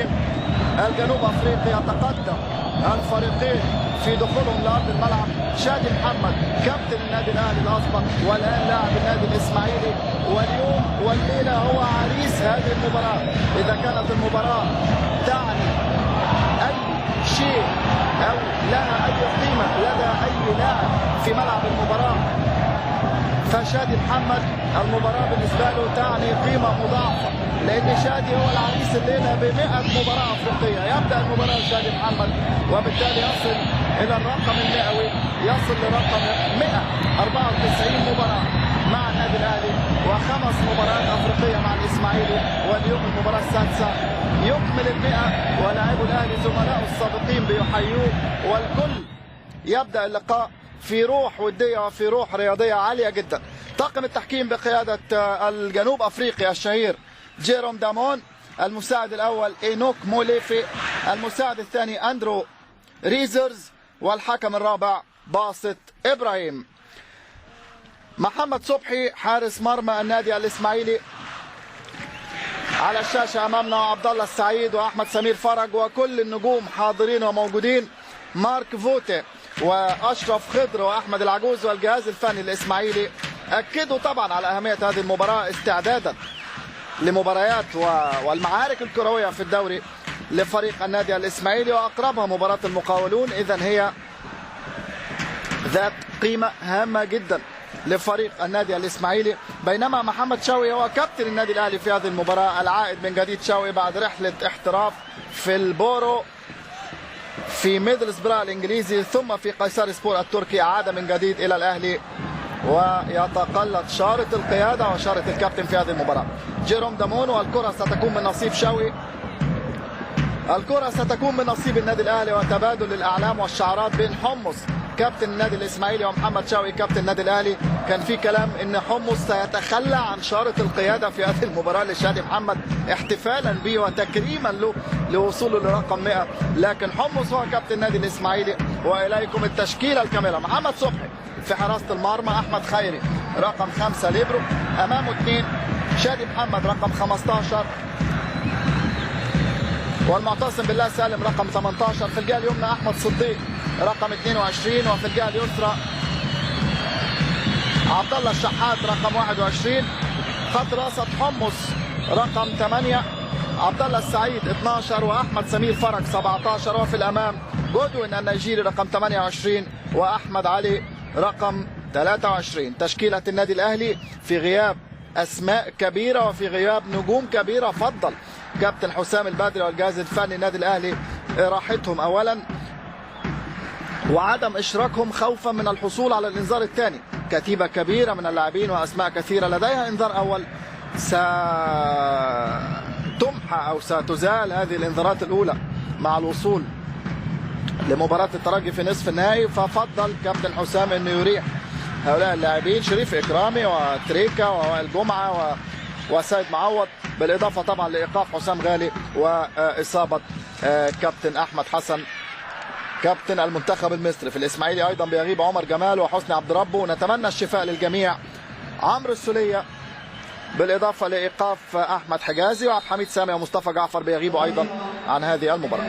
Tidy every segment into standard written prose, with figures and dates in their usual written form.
تيم الجنوب افريقي يتقدم الفريقين في دخولهم لارض الملعب. شادي محمد كابتن النادي الاهلي الاسبق والان لاعب النادي الاسماعيلي، واليوم والليله هو عريس هذه المباراه. اذا كانت المباراه تعني اي شيء او لها اي قيمه لدى اي لاعب في ملعب المباراه، فشادي محمد المباراه بالنسبه له تعني قيمه مضاعفه، لان شادي هو العريس الليله ب100 مباراه افريقيه. يبدا المباراه شادي محمد وبالتالي يصل الى الرقم المئوي، يصل لرقم 194 مباراه مع النادي الاهلي و5 مباريات افريقيه مع الاسماعيلي، واليوم المباراه السادسه يكمل ال100 ولاعبو الاهلي زملائه السابقين بيحيوه، والكل يبدا اللقاء في روح وديه وفي روح رياضيه عاليه جدا. طاقم التحكيم بقياده الجنوب افريقي الشهير جيروم دامون، المساعد الاول اينوك موليفي، المساعد الثاني اندرو ريزرز، والحكم الرابع باسط ابراهيم. محمد صبحي حارس مرمى النادي الاسماعيلي على الشاشه امامنا، عبد الله السعيد واحمد سمير فرج وكل النجوم حاضرين وموجودين، مارك فوتي واشرف خضر واحمد العجوز والجهاز الفني الاسماعيلي اكدوا طبعا على اهميه هذه المباراه استعدادا لمباريات والمعارك الكرويه في الدوري لفريق النادي الاسماعيلي، واقربها مباراه المقاولون. اذا هي ذات قيمه هامه جدا لفريق النادي الاسماعيلي، بينما محمد شوقي هو كابتن النادي الاهلي في هذه المباراه، العائد من جديد شوقي بعد رحله احتراف في البورو في ميدلسبرا الانجليزي ثم في قيصر سبور التركي، عاد من جديد الى الاهلي ويتقلد شارة القياده وشارة الكابتن في هذه المباراه. جيروم دامون، والكره ستكون من نصيب شوقي، الكره ستكون من نصيب النادي الاهلي، وتبادل الاعلام والشعارات بين حمص كابتن النادي الاسماعيلي ومحمد شوقي كابتن النادي الاهلي. كان في كلام ان حمص سيتخلى عن شارة القياده في هذه المباراه لشادي محمد احتفالا به وتكريما له لوصوله لرقم 100، لكن حمص هو كابتن النادي الاسماعيلي. واليكم التشكيله الكامله: محمد صبحي في حراسه المرمى، احمد خيري رقم 5 ليبرو، امامه 2 شادي محمد رقم 15، والمعتصم بالله سالم رقم 18، في الجهه اليمنى احمد صديق رقم 22، وفي الجهه اليسرى عبد الله الشحات رقم 21، خط راسه حمص رقم 8، عبد الله السعيد 12، واحمد سمير فرج 17، وفي الامام جودوين النيجيري رقم 28 واحمد علي رقم 23. تشكيله النادي الاهلي في غياب اسماء كبيره وفي غياب نجوم كبيره، فضل كابتن حسام البدري والجهاز الفني النادي الاهلي راحتهم اولا وعدم اشراكهم خوفا من الحصول على الانذار الثاني. كتيبه كبيره من اللاعبين واسماء كثيره لديها انذار اول، ستمحى او ستزال هذه الانذارات الاولى مع الوصول لمباراه الترجي في نصف النهائي، ففضل كابتن حسام انه يريح هؤلاء اللاعبين شريف اكرامي وتريكا ووائل جمعه وسيد معوض، بالاضافه طبعا لايقاف حسام غالي واصابه كابتن احمد حسن كابتن المنتخب المصري. في الاسماعيلي ايضا بيغيب عمر جمال وحسني عبد ربه، نتمنى الشفاء للجميع. عمرو السوليه بالاضافه لايقاف احمد حجازي وعبد الحميد سامي ومصطفى جعفر بيغيبوا ايضا عن هذه المباراه.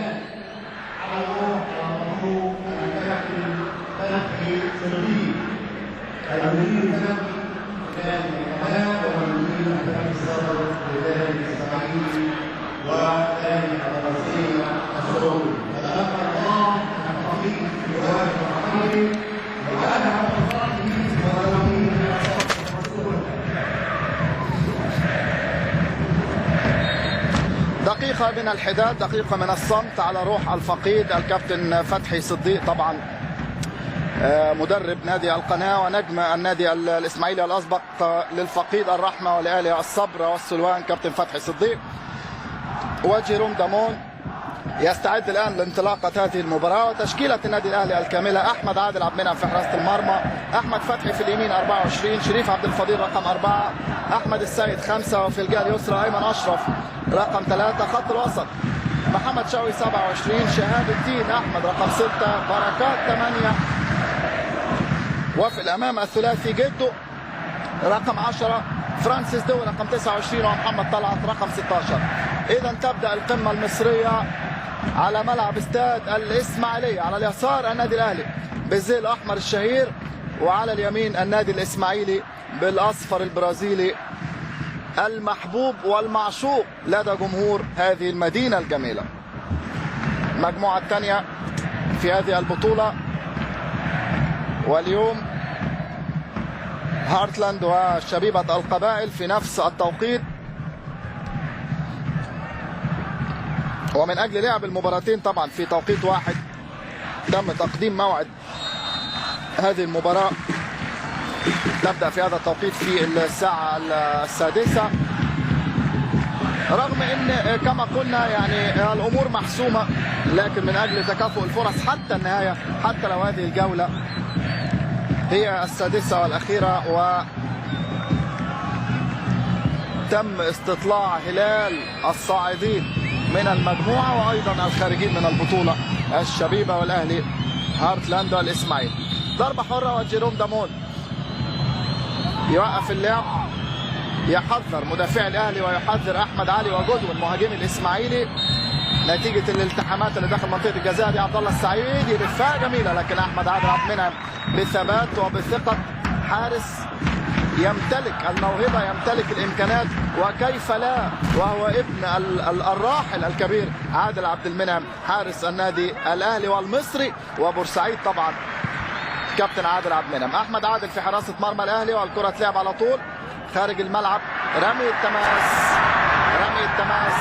دقيقة من الحداد، دقيقة من الصمت على روح الفقيد الكابتن فتحي صديق، طبعا مدرب نادي القناة ونجم النادي الإسماعيلي الأسبق، للفقيد الرحمة ولأهله الصبر والسلوان كابتن فتحي صديق. وجيروم دامون يستعد الآن لانطلاقة هذه المباراة. وتشكيلة النادي الأهلي الكاملة: أحمد عادل عبد المنعم في حراسة المرمى، أحمد فتحي في اليمين 24، شريف عبد الفضيل رقم 4، أحمد السيد 5، وفي الجهة اليسرى أيمن أشرف رقم 3. خط الوسط: محمد شوقي 27، شهاب الدين أحمد رقم 6، بركات 8، وفي الأمام الثلاثي جدو رقم 10، فرانسيس دو رقم 29، ومحمد طلعت رقم 16. إذا تبدأ القمة المصرية على ملعب استاد الإسماعيلية. على اليسار النادي الأهلي بالزي الأحمر الشهير، وعلى اليمين النادي الإسماعيلي بالأصفر البرازيلي المحبوب والمعشوق لدى جمهور هذه المدينة الجميلة. المجموعة الثانية في هذه البطولة، واليوم هارتلاند وشبيبة القبائل في نفس التوقيت. ومن أجل لعب المباراتين طبعا في توقيت واحد تم تقديم موعد هذه المباراة، تبدأ في هذا التوقيت في الساعة 6، رغم ان كما قلنا يعني الامور محسومة، لكن من اجل تكافؤ الفرص حتى النهاية، حتى لو هذه الجولة هي 6 والأخيرة وتم استطلاع هلال الصاعدين من المجموعة وأيضا الخارجين من البطولة، الشبيبة والأهلي هارتلاند والإسماعيلي. ضربة حرة وجيروم دامون يوقف اللعب، يحذر مدافع الأهلي ويحذر أحمد علي وجدول مهاجم الإسماعيلي نتيجة الالتحامات اللي داخل منطقة الجزاء دي. عبد الله السعيد يلفها جميلة، لكن أحمد عادل عبد المنعم بثبات وبثقة، حارس يمتلك الموهبة يمتلك الإمكانات وكيف لا، وهو ابن الراحل الكبير عادل عبد المنعم حارس النادي الأهلي والمصري وبورسعيد طبعا كابتن عادل عبد المنعم. أحمد عادل في حراسة مرمى الأهلي والكرة تلعب على طول خارج الملعب، رمي التماس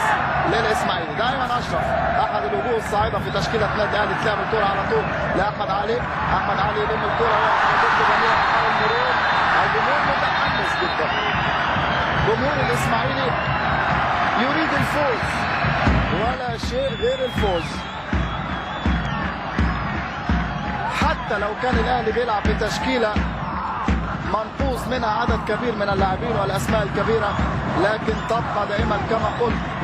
للإسماعيلي. دائما أشرف أحد الوجوه الصاعدة في تشكيلة النادي الأهلي تلعب الكرة على طول لأحمد علي. أحمد علي يلم الكرة ويحط جميع حول المرور. الجمهور متحمس جدا، جمهور الإسماعيلي يريد الفوز ولا شيء غير الفوز، حتى لو كان الأهلي بيلعب بتشكيلة منقوص منها عدد كبير من اللاعبين والأسماء الكبيرة، لكن تبقى دائما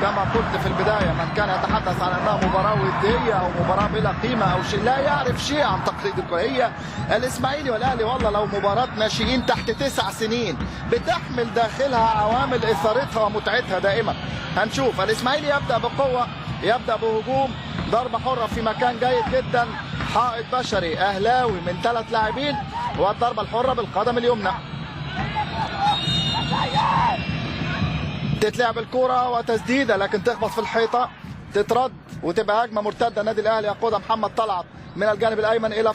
كما قلت في البداية، من كان يتحدث عن أنها مباراة ودية أو مباراة بلا قيمة أو شيء لا يعرف شيء عن تقليد الكرة. هي الإسماعيلي والأهلي والله لو مباراة ناشئين تحت 9 سنين بتحمل داخلها عوامل إثارتها ومتعتها دائما. هنشوف الإسماعيلي يبدأ بقوة، يبدأ بهجوم، ضربة حرة في مكان جيد جدا، حائط بشري أهلاوي من 3 لاعبين، والضربة الحرة بالقدم اليمنى. تتلعب الكرة وتسديدة لكن تخبط في الحيطة، تترد وتبقى هجمة مرتدة. النادي الأهلي يقودها محمد طلعت من الجانب الأيمن إلى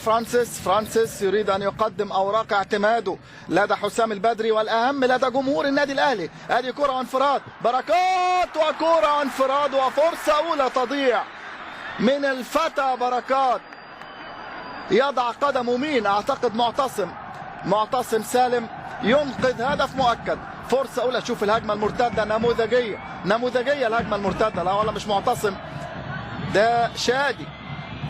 فرانسيس يريد أن يقدم أوراق اعتماده لدى حسام البدري والأهم لدى جمهور النادي الأهلي. هذه كرة وانفراد بركات، وكرة وانفراد وفرصة أولى تضيع من الفتى بركات، يضع قدمه مين؟ اعتقد معتصم سالم، ينقذ هدف مؤكد. فرصة أولى، شوف الهجمة المرتدة نموذجية الهجمة المرتدة، لا والله مش معتصم، ده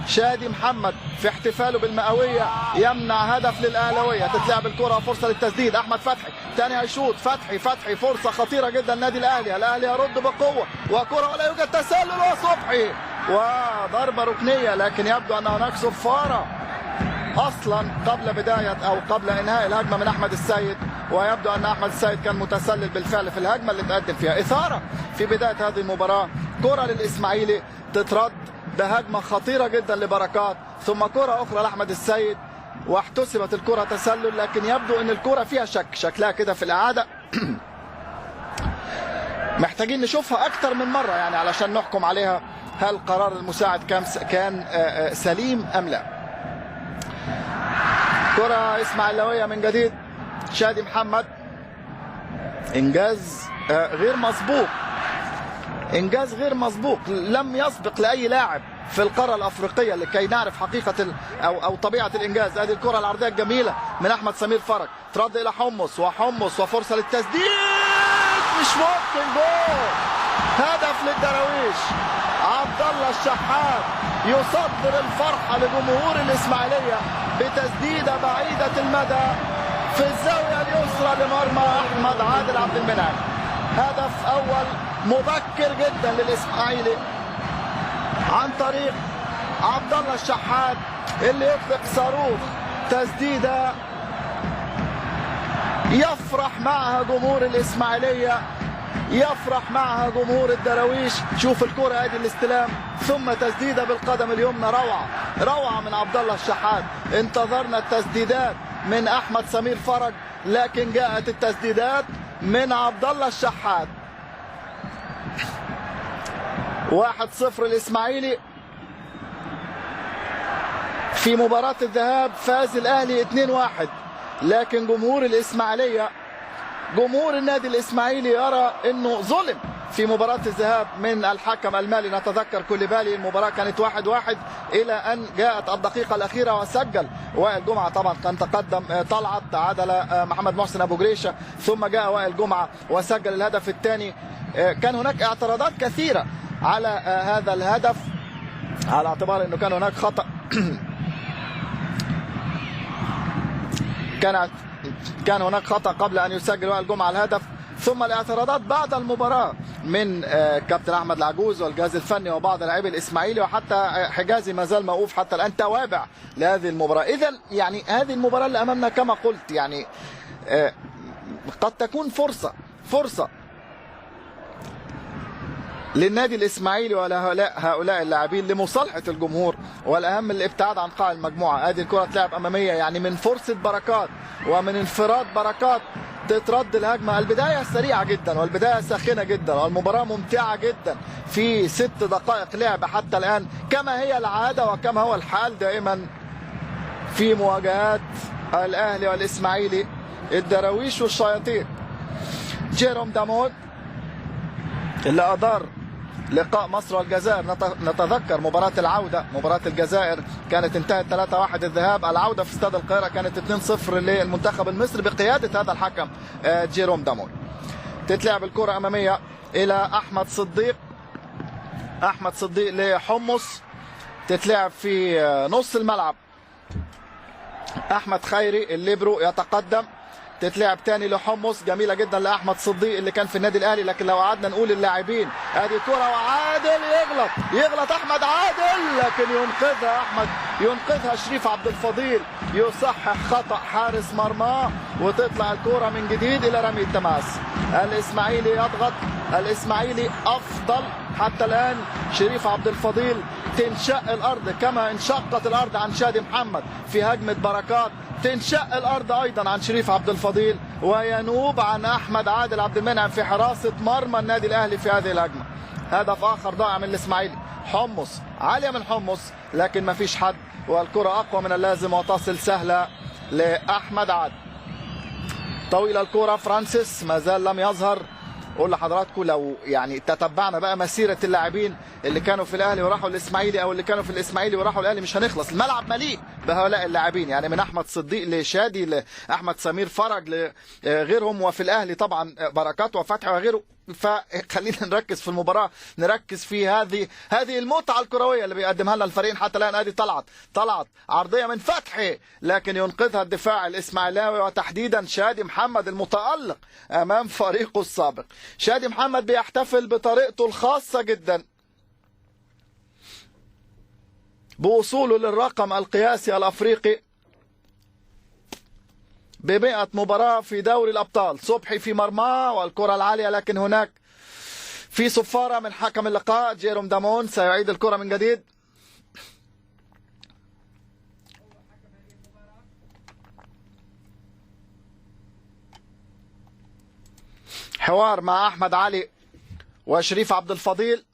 شادي محمد في احتفاله بالمئوية يمنع هدف للأهلاوية. تتلعب الكرة، فرصة للتسديد، أحمد فتحي تاني هيشوط، فتحي فرصة خطيرة جدا النادي الأهلي يرد بقوة وكرة ولا يوجد تسلل، وصبحي وضربة ركنية، لكن يبدو أن هناك صفارة اصلا قبل بدايه او قبل انهاء الهجمه من احمد السيد، ويبدو ان احمد السيد كان متسلل بالفعل في الهجمه اللي تقدم فيها. اثاره في بدايه هذه المباراه، كره للاسماعيلي تترد بهجمه خطيره جدا لبركات، ثم كره اخرى لاحمد السيد واحتسبت الكره تسلل، لكن يبدو ان الكره فيها شكلها كده في الاعاده محتاجين نشوفها اكتر من مره يعني علشان نحكم عليها هل قرار المساعد كان سليم ام لا. كرة إسماعيلاوية من جديد، شادي محمد، إنجاز غير مسبوق، لم يسبق لأي لاعب في القارة الأفريقية لكي نعرف حقيقة أو طبيعة الإنجاز. هذه الكرة العرضية الجميلة من أحمد سمير فرج، ترد إلى حمص وفرصة للتسديد، مش ممكن جول، هدف للدراويش. عبد الله الشحات يصدر الفرحة لجمهور الإسماعيلية بتسديدة بعيدة المدى في الزاوية اليسرى لمرمى أحمد عادل عبد المنعم. هدف أول مبكر جدا للإسماعيلي عن طريق عبد الله الشحات اللي يطلق صاروخ تسديدة يفرح معها جمهور الإسماعيلية يفرح معها جمهور الدراويش. شوف الكرة ادي الاستلام ثم تسديدة بالقدم اليمنى، روعة روعة من عبد الله الشحات. انتظرنا التسديدات من احمد سمير فرج لكن جاءت التسديدات من عبد الله الشحات. 1-0 الاسماعيلي. في مباراة الذهاب فاز الاهلي 2-1 لكن جمهور الاسماعيلية، جمهور النادي الاسماعيلي يرى انه ظلم في مباراة الذهاب من الحكم المالي. نتذكر كوليبالي المباراة كانت 1-1 الى ان جاءت الدقيقة الاخيرة وسجل وائل جمعة. طبعا كان تقدم طلعت، عدل محمد محسن ابو جريشة، ثم جاء وائل جمعة وسجل الهدف الثاني. كان هناك اعتراضات كثيرة على هذا الهدف على اعتبار انه كان هناك خطأ كان هناك خطأ قبل أن يسجل وائل جمعة الهدف، ثم الاعتراضات بعد المباراة من كابتن أحمد العجوز والجهاز الفني وبعض لاعبي الإسماعيلي، وحتى حجازي ما زال موقوف حتى الآن توابع لهذه المباراة. إذا يعني هذه المباراة اللي أمامنا كما قلت يعني قد تكون فرصة للنادي الإسماعيلي وهؤلاء اللاعبين لمصالحة الجمهور، والأهم الابتعاد عن قاع المجموعة. هذه الكرة تلعب أمامية يعني من فرصة بركات ومن انفراد بركات تترد الهجمة. البداية سريعة جدا والبداية ساخنة جدا والمباراة ممتعة جدا في 6 دقائق لعب حتى الآن، كما هي العادة وكما هو الحال دائما في مواجهات الأهلي والإسماعيلي، الدراويش والشياطين. جيروم دامون اللي أدار لقاء مصر والجزائر، نتذكر مباراة العودة، مباراة الجزائر كانت انتهت 3-1 الذهاب، العودة في استاد القاهرة كانت 2-0 للمنتخب المصري بقيادة هذا الحكم جيروم دامون. تتلعب الكرة أمامية إلى أحمد صديق لحمص، تتلعب في نص الملعب. أحمد خيري الليبرو يتقدم، تتلعب تاني لحمص، جميله جدا لاحمد صديق اللي كان في النادي الاهلي. لكن لو قعدنا نقول اللاعبين، ادي كره وعادل يغلط احمد عادل، لكن ينقذها شريف عبد الفضيل، يصحح خطا حارس مرماه وتطلع الكره من جديد الى رمي التماس. الاسماعيلي يضغط، الاسماعيلي افضل حتى الان. شريف عبد الفضيل تنشق الارض كما انشقت الارض عن شادي محمد في هجمه بركات، تنشق الارض ايضا عن شريف عبد الفضيل وينوب عن احمد عادل عبد المنعم في حراسه مرمى النادي الاهلي في هذه الهجمه. هدف اخر ضائع من الاسماعيلي. حمص عاليه من حمص لكن ما فيش حد، والكره اقوى من اللازم وتصل سهله لاحمد عادل. طويله الكره، فرانسيس ما زال لم يظهر. اقول لحضراتكم لو يعني تتبعنا بقى مسيره اللاعبين اللي كانوا في الاهلي وراحوا الاسماعيلي او اللي كانوا في الاسماعيلي وراحوا الاهلي مش هنخلص. الملعب مليء بهؤلاء اللاعبين، يعني من احمد صديق لشادي لاحمد سمير فرج لغيرهم، وفي الاهلي طبعا بركات وفتحي وغيره. فخلينا نركز في المباراه، نركز في هذه المتعه الكرويه اللي بيقدمها لنا الفريقين حتى الان. ادي طلعت عرضيه من فتحي لكن ينقذها الدفاع الاسماعيلاوي وتحديدا شادي محمد المتالق امام فريقه السابق. شادي محمد بيحتفل بطريقته الخاصه جدا بوصوله للرقم القياسي الافريقي ب100 مباراة في دوري الأبطال. صبحي في مرماه والكرة العالية، لكن هناك في صفارة من حكم اللقاء. جيروم دامون سيعيد الكرة من جديد. حوار مع أحمد علي وشريف عبد الفضيل.